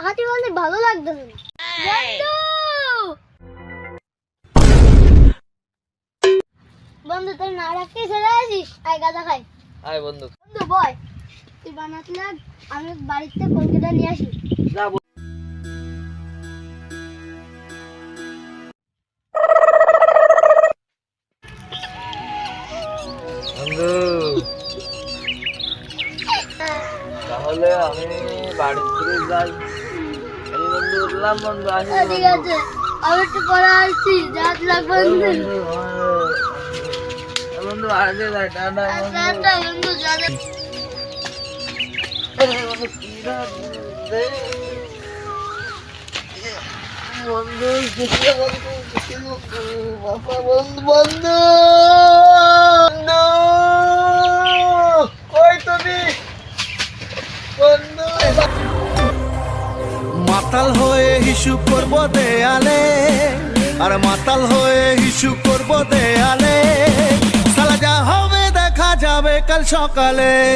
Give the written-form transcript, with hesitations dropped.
খাতি বলে ভালো লাগতেছে না। বন্ধু বন্ধু তুই না রাখতে চলে আসিস, আয় গাঁজা খাই। আয় বন্ধু। বন্ধু বয়, তুই বানাতে লাগ, আমি বাড়িতে কলকাতা নিয়ে আসি। যা বন্ধু, তাহলে আমি বাড়ি থেকে যাই। আমি বন্ধু উঠলাম, বন্ধু আসি। ঠিক আছে, আমি একটু পরে আসছি। যাত লাগ বন্ধু। বন্ধু বাড়িতে যাই, টাটা বন্ধু। টাটা বন্ধু, যা যা। বন্ধু কি রাত রে। বন্ধু বাবা, বন্ধু বন্ধু বন্ধু, কই তুমি বন্ধু? মাতাল হয়ে হিসু করব দেয়ালে, আর মাতাল হয়ে হিসু করব দেয়ালে। সালা যা হবে দেখা যাবে কাল সকালে।